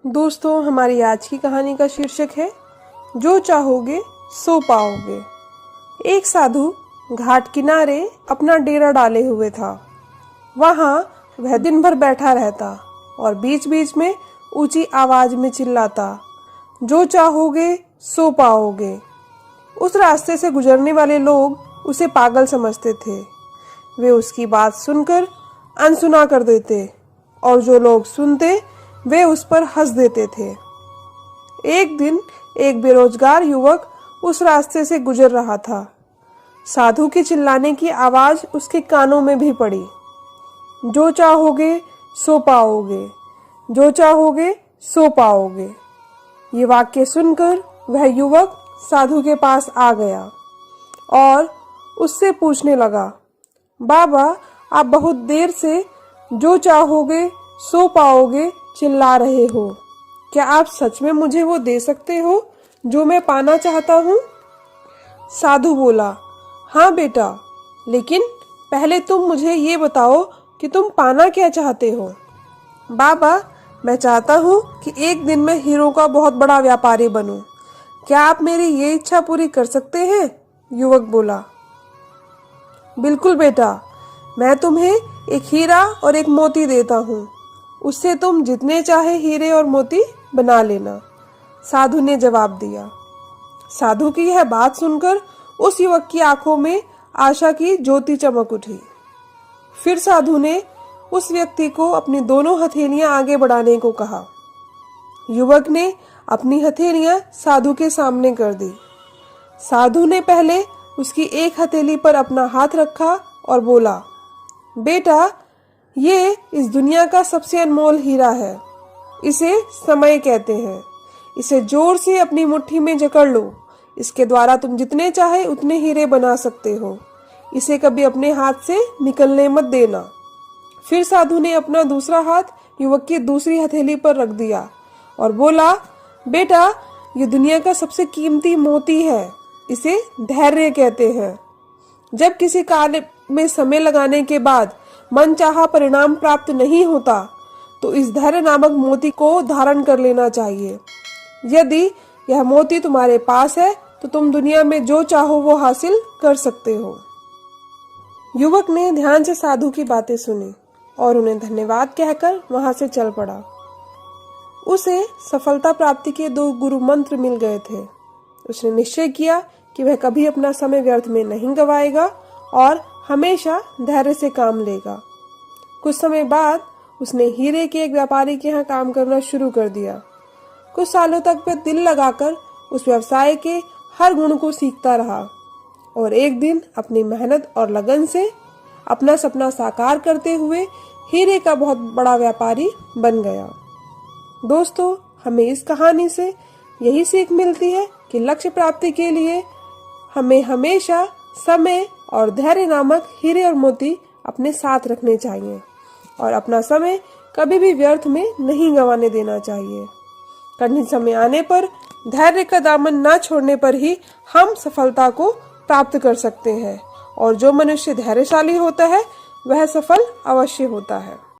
दोस्तों, हमारी आज की कहानी का शीर्षक है जो चाहोगे सो पाओगे। एक साधु घाट किनारे अपना डेरा डाले हुए था। वहां वह दिन भर बैठा रहता और बीच बीच में ऊंची आवाज में चिल्लाता, जो चाहोगे सो पाओगे। उस रास्ते से गुजरने वाले लोग उसे पागल समझते थे। वे उसकी बात सुनकर अनसुना कर देते और जो लोग सुनते वे उस पर हंस देते थे। एक दिन एक बेरोजगार युवक उस रास्ते से गुजर रहा था। साधु के चिल्लाने की आवाज उसके कानों में भी पड़ी, जो चाहोगे सो पाओगे, जो चाहोगे सो पाओगे। ये वाक्य सुनकर वह युवक साधु के पास आ गया और उससे पूछने लगा, बाबा, आप बहुत देर से जो चाहोगे सो पाओगे चिल्ला रहे हो। क्या आप सच में मुझे वो दे सकते हो जो मैं पाना चाहता हूँ? साधु बोला, हाँ बेटा, लेकिन पहले तुम मुझे ये बताओ कि तुम पाना क्या चाहते हो। बाबा, मैं चाहता हूँ कि एक दिन मैं हीरों का बहुत बड़ा व्यापारी बनूं। क्या आप मेरी ये इच्छा पूरी कर सकते हैं? युवक बोला, बिल्कुल बेटा, मैं तुम्हें एक हीरा और एक मोती देता हूँ। उससे तुम जितने चाहे हीरे और मोती बना लेना। साधु ने जवाब दिया। साधु की यह बात सुनकर उस युवक की आंखों में आशा की ज्योति चमक उठी। फिर साधु ने उस व्यक्ति को अपनी दोनों हथेलियां आगे बढ़ाने को कहा। युवक ने अपनी हथेलियां साधु के सामने कर दी। साधु ने पहले उसकी एक हथेली पर अपना हाथ रखा और बोला, बेटा, ये इस दुनिया का सबसे अनमोल हीरा है। इसे समय कहते हैं। इसे जोर से अपनी मुट्ठी में जकड़ लो। इसके द्वारा तुम जितने चाहे उतने हीरे बना सकते हो। इसे कभी अपने हाथ से निकलने मत देना। फिर साधु ने अपना दूसरा हाथ युवक की दूसरी हथेली पर रख दिया और बोला, बेटा, ये दुनिया का सबसे कीमती मोती है। इसे धैर्य कहते हैं। जब किसी कार्य में समय लगाने के बाद मनचाहा परिणाम प्राप्त नहीं होता तो इस धैर्य नामक मोती को धारण कर लेना चाहिए। यदि यह मोती तुम्हारे पास है तो तुम दुनिया में जो चाहो वो हासिल कर सकते हो। युवक ने ध्यान से साधु की बातें सुनी और उन्हें धन्यवाद कहकर वहां से चल पड़ा। उसे सफलता प्राप्ति के 2 गुरु मंत्र मिल गए थे। उसने निश्चय किया कि वह कभी अपना समय व्यर्थ में नहीं गवाएगा और हमेशा धैर्य से काम लेगा। कुछ समय बाद उसने हीरे के एक व्यापारी के यहाँ काम करना शुरू कर दिया। कुछ सालों तक वह दिल लगाकर उस व्यवसाय के हर गुण को सीखता रहा और एक दिन अपनी मेहनत और लगन से अपना सपना साकार करते हुए हीरे का बहुत बड़ा व्यापारी बन गया। दोस्तों, हमें इस कहानी से यही सीख मिलती है कि लक्ष्य प्राप्ति के लिए हमें हमेशा समय और धैर्य नामक हीरे और मोती अपने साथ रखने चाहिए और अपना समय कभी भी व्यर्थ में नहीं गंवाने देना चाहिए। कठिन समय आने पर धैर्य का दामन न छोड़ने पर ही हम सफलता को प्राप्त कर सकते हैं और जो मनुष्य धैर्यशाली होता है वह सफल अवश्य होता है।